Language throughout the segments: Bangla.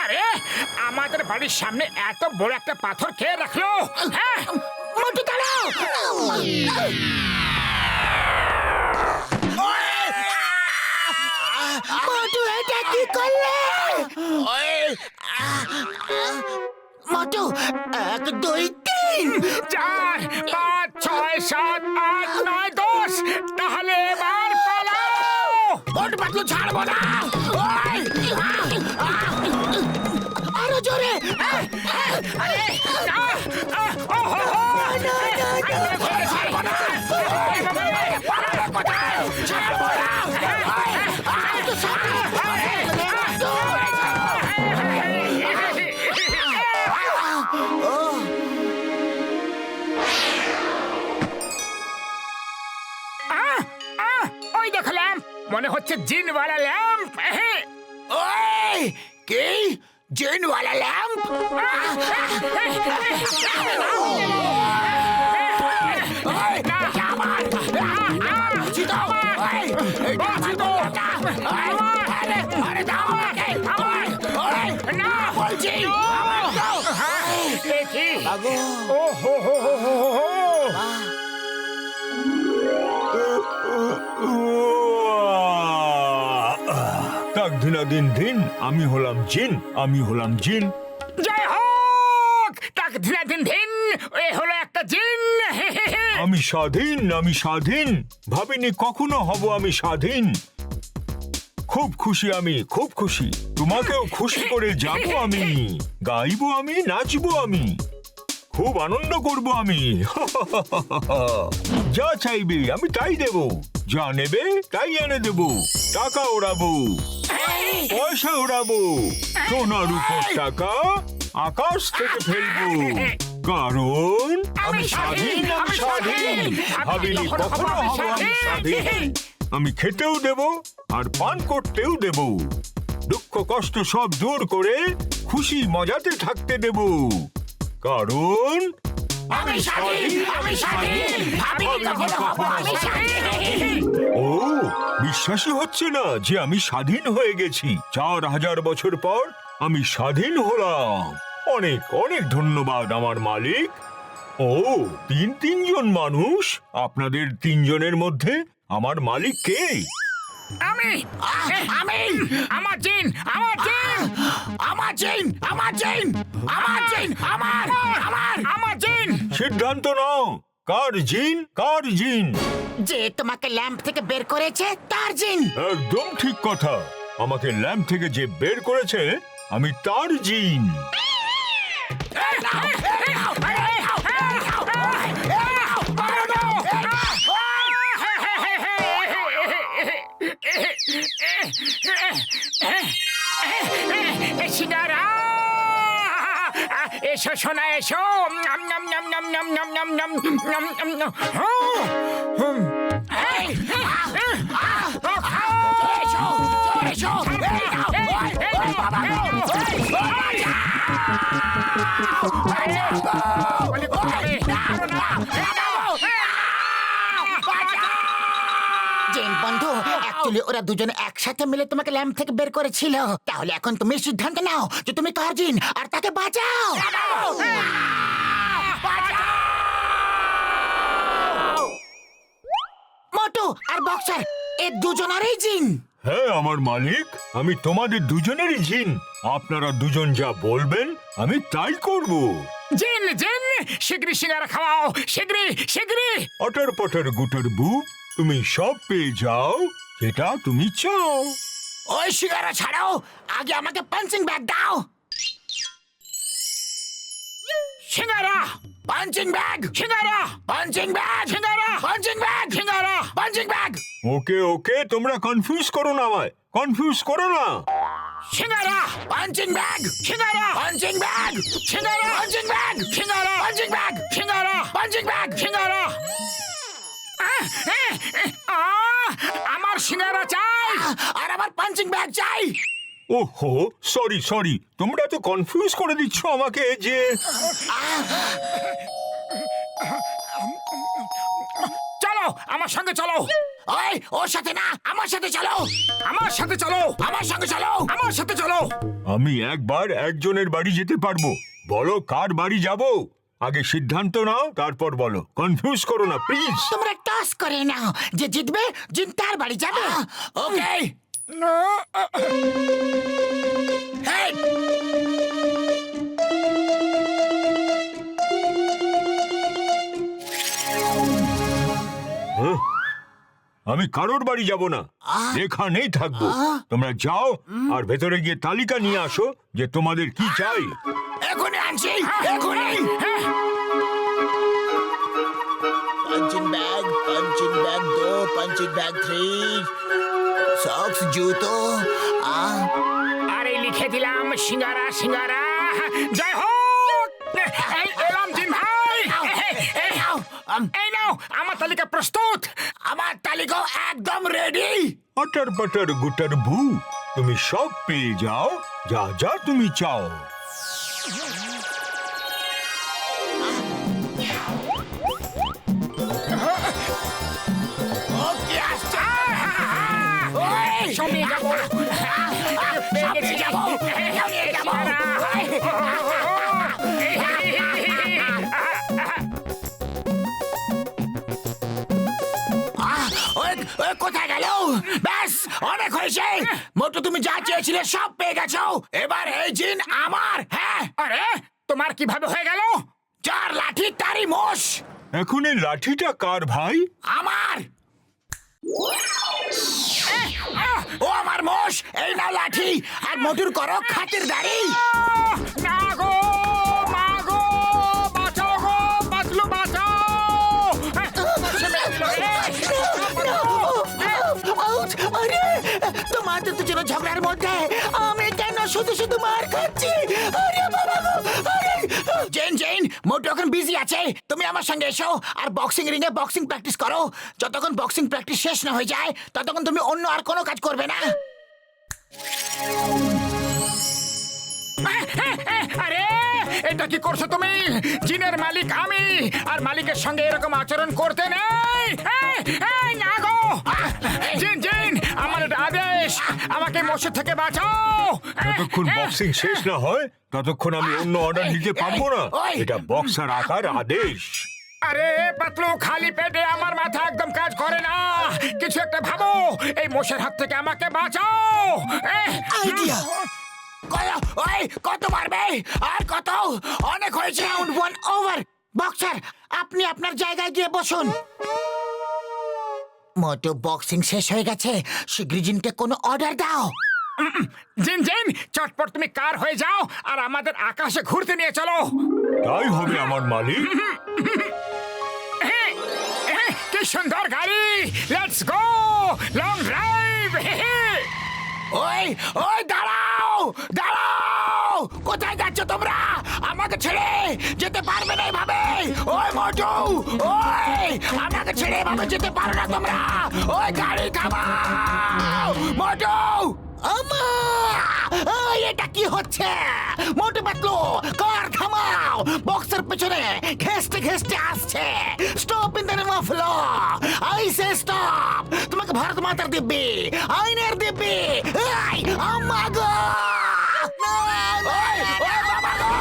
আরে আমাদের বাড়ির সামনে এত বড় একটা পাথর কে রাখলো? হ্যাঁ, মোটু দাঁড়াও। মোটু এটা কি করলে? মোটু 1 2 3 4 5 6 7 8 9 10। তাহলে এবার পালাও। মোটু পাতলু ছাড়বো না। আরো জোরে। আরে না, ওহো, ছাড়বো না। পালাবে কোথায়? ছাড়বো না। একটু সামনে। মোটু। ওই দেখো ল্যাম্প, মনে হচ্ছে জিনওয়ালা ল্যাম্প। ওই কি জিনওয়ালা ল্যাম্প? দিন দিন আমি হলাম জিন, আমি হলাম জিন। জয় হোক, তাক ধিনা দিন দিন, এ হলো একটা জিন। আমি স্বাধীন, আমি স্বাধীন। ভাবিনি কখনো হব আমি স্বাধীন। খুব খুশি আমি, খুব খুশি। তোমাকেও খুশি করে যাব আমি, গাইবো আমি, নাচবো আমি, খুব আনন্দ করব আমি। যা চাইবে আমি তাই দেব, যা নেবে তাই এনে দেব। টাকা ওড়াবো, পয়সা ওড়াবো, সোনার উপর টাকা আকাশ থেকে ফেলবো, কারণ আমি স্বাধীন, আমি স্বাধীন। ভাবিনি কখনো হব আমি স্বাধীন। আমি খেতেও দেব আর পান করতেও দেব, দুঃখ কষ্ট সব দূর করে খুশি মজাতে থাকতে দেব, কারণ আমি স্বাধীন, আমি স্বাধীন। ভাবিনি কখনো হব আমি স্বাধীন। ও বিশ্বাসই হচ্ছে না যে আমি স্বাধীন হয়ে গেছি। 4000 বছর পর আমি স্বাধীন হলাম। অনেক অনেক ধন্যবাদ আমার মালিক। ও তিনজন মানুষ, আপনাদের 3 জনের মধ্যে আমার মালিক কে? আমি আমি আমার জিন, আমার জিন, আমার জিন, আমার জিন, আমার জিন, আমার আমার আমার জিন। সিদ্ধান্ত নাও, কার জিন, কার জিন? যে তোমাকে ল্যাম্প থেকে বের করেছে তার জিন। একদম ঠিক কথা। আমাকে ল্যাম্প থেকে যে বের করেছে আমি তার জিন। সিঙ্গারা, এসো সোনা এসো। নাম নাম নাম নাম নাম নাম নাম নাম নাম নাম নাম। এসো, এসো, এই নাও, ওই বাবা গো, জিন বন্ধু, অ্যাকচুয়ালি ওরা দুজন একসাথে মিলে তোমাকে ল্যাম্প থেকে বের করেছিল। তাহলে এখন তুমি সিদ্ধান্ত নাও যে তুমি কার জিন আর তাকে বাঁচাও। মোটু আর বক্সার এ দুজনেরই জিন। হ্যাঁ আমার মালিক, আমি তোমাদের দুজনেরই জিন। আপনারা দুজন যা বলবেন আমি তাই করব। জিন জিন, শিগগিরই সিঙ্গারা খাওয়াও, শিগগিরই শিগগিরই। অটর পটর গুটর বু, তুমি সব পেয়ে যাও যেটা তুমি চাও। ওই সিগারা ছাড়াও, আগে আমাকে পাঞ্চিং ব্যাগ দাও। Singara, punching bag, singara, punching bag, singara, punching bag, singara. Punching bag. Okay okay, তোমরা কনফিউজ করো না, আমায় কনফিউজ করো না। Singara, punching bag, singara, punching bag, singara, punching bag, singara, punching bag, singara, punching bag. Singara. আমার সিঙ্গারা চাই। আর আমার পাঞ্চিং ব্যাগ চাই। ওহো সরি সরি, তোমরা তো কনফিউজ করে দিচ্ছ আমাকে যে চলো আমার সঙ্গে চলো। ওই ওর সাথে না, আমার সাথে চলো। আমার সাথে চলো, আমার সঙ্গে চলো। আমার সাথে চলো। আমি একবার একজনের বাড়ি যেতে পারবো। বলো কার বাড়ি যাব? আগে সিদ্ধান্ত নাও, তারপর বলো। কনফিউজ করো না প্লিজ। তোমরা টস করে নাও, যে জিতবে জিন তার বাড়ি যাবে। ওকে। হেই, হ্যাঁ? আমি কারোর বাড়ি যাব না, এখানেই থাকবো। তোমরা যাও আর ভেতরে গিয়ে তালিকা নিয়ে আসো যে তোমাদের কি চাই। এখনই আনছি, এখনই। Punching bag 2, punching bag 3, socks जूतो। আরে লিখে দিলাম সিঙ্গারা সিঙ্গারা। জয় হোক। এই এলাম জিন ভাই। এই নাও, আমার তালিকা প্রস্তুত। আমার তালিকা একদম রেডি। আটার পাটার গুটার ভু, তুমি সব পেয়ে যাও যা যা তুমি চাও। ওকে আসছে। সব নিয়ে যাবো। পেয়ে গেছি। যাবো, নিয়ে যাবো। কোথায় গেল? ব্যাস, অনেক হয়েছে। মোটু, তুমি যা চেয়েছিলে সব পেয়ে গেছো। এবার এই জিন আমার। হ্যাঁ, আরে তোমার কিভাবে হয়ে গেল? যার লাঠি তারই মোষ। এখন এই লাঠিটা কার ভাই? আমার। ও আমার মোষ। এই নাও লাঠি, আর মোটুর করো খাতিরদারি। না গো, মা গো, বাঁচাও গো, বাঁচলো বাঁচাও। আরে তোমাদের দুজনে ঝগড়ার মধ্যে আমি কেন শুধু শুধু মার খাচ্ছি? আরে বাবা গো, আরে জেন জেন, মোটু এখন বিজি আছে। তুমি আমার সঙ্গে এসো আর বক্সিং রিং এ বক্সিং প্র্যাকটিস করো। যতক্ষণ বক্সিং প্র্যাকটিস শেষ না হয়ে যায় ততক্ষণ তুমি অন্য আর কোনো কাজ করবে না। আরে এটা কি করছো তুমি? জিনের মালিক আমি, আর মালিকের সঙ্গে এরকম আচরণ করতে নেই। এই না গো, জিন জিন, আমার এটা আদেশ। আমাকে মশা থেকে বাঁচাও। যতক্ষণ বক্সিং শেষ না হয় ততক্ষণ আমি অন্য অর্ডার নিতে পারবো না। এটা বক্সার আকার আদেশ। আরে পাতলু, খালি পেটে আমার মাথা একদম কাজ করে না। কিছু একটা ভাবো। এই মশার হাত থেকে আমাকে বাঁচাও। আইডিয়া। ওই কত মারবে? আর কত? অনেক হয়েছে। Round 1 over. বক্সার, আপনি আপনার জায়গায় গিয়ে বসুন। মোটো, বক্সিং শেষ হয়ে গেছে। শিগগিরই জিনকে কোনো অর্ডার দাও। জিন জিন, চটপট তুমি কার হয়ে যাও আর আমাদের আকাশে ঘুরতে নিয়ে চলো। তাই হবে আমার মালিক। কি সুন্দর গাড়ি। Let's go, long drive. ওই ওই দাঁড়াও, দাঁড়াও। কোথায় যাচ্ছ তোমরা? আমাকে ছেড়ে যেতে পারবে না এভাবে। ওই মোটু, ওই আমাকে ছেড়ে এভাবে যেতে পারো না তোমরা। ওই গাড়ি থামাও। মোটু, এটা কি হচ্ছে? মোটু পাতলু, কার থামাও। বক্সের পেছনে ঘেস্টে ঘেস্টে আসছে। Stop in the name of law. I say stop. তোমাকে ভারত মাতার দিব্যি, আইনের দিব্যি। এই আম্মা গো, ওই ওই বাবা গো,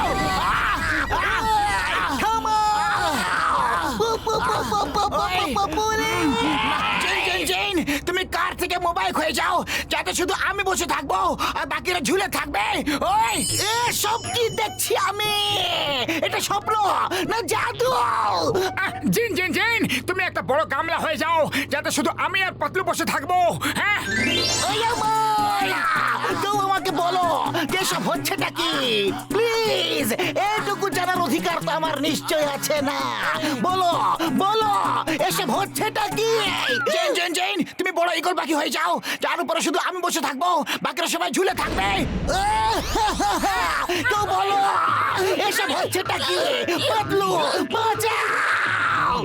জেন, তুমি কার থেকে মোবাইল হয়ে যাও যাতে শুধু আমি বসে থাকবো আর বাকিরা ঝুলে থাকবে। ওই এসব কি দেখছি আমি? এটা স্বপ্ন না জাদু? জিন জিন জিন, তুমি একটা বড় গামলা হয়ে যাও যাতে শুধু আমি আর পাতলু বসে থাকবো। হ্যাঁ, কেউ আমাকে বলো এসব হচ্ছেটা কি? প্লিজ, এইটুকু জানার অধিকার তো আমার নিশ্চয় আছে না? বলো বলো, এসব হচ্ছেটা কি? জেন জেন জেন, তুমি বড় ইগল পাখি হয়ে যাও যার উপরে শুধু আমি বসে থাকবো, বাকিরা সবাই ঝুলে থাকবে। তো বলো এসব হচ্ছেটা কি? পাতলু, বাঁচাও,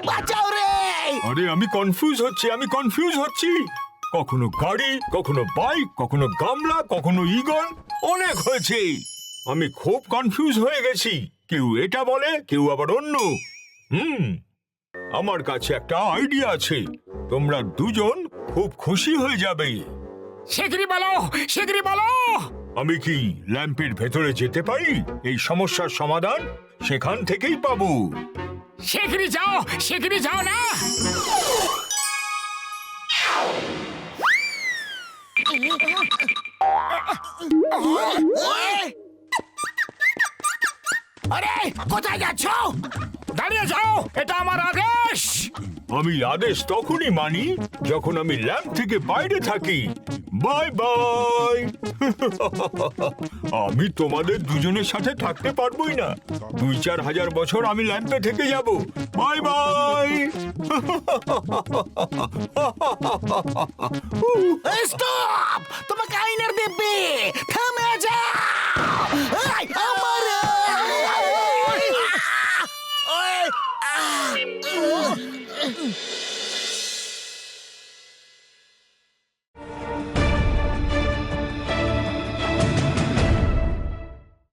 বাঁচাও রে। আরে আমি কনফিউজ হচ্ছি। কখনো গাড়ি, কখনো বাইক, কখনো গামলা, কখনো ঈগল। অনেক হয়েছে। আমি খুব কনফিউজ হয়ে গেছি। কেউ এটা বলে, কেউ আবার অন্য। আমার কাছে একটা আইডিয়া আছে। তোমরা দুজন খুব খুশি হয়ে যাবে। শিগগিরই বলো, শিগগিরই বলো। আমি কি ল্যাম্পের ভেতরে যেতে পারি? এই সমস্যার সমাধান সেখান থেকেই পাবো। শিগগিরই যাও না। আরে কোথায় যাচ্ছ? দাঁড়িয়ে যাও, এটা আমার আদেশ। আমি আদেশ তখনই মানি যখন আমি ল্যাম্প থেকে বাইরে থাকি। Bye bye. আমি তোমাদের দুজনের সাথে থাকতে পারবোই না। 2-4 হাজার বছর আমি ল্যাম্পে থেকে যাব। Bye bye. স্টপ! তোমাকে আইনের দিব্যি থামে যাও। এই, আমার ওই,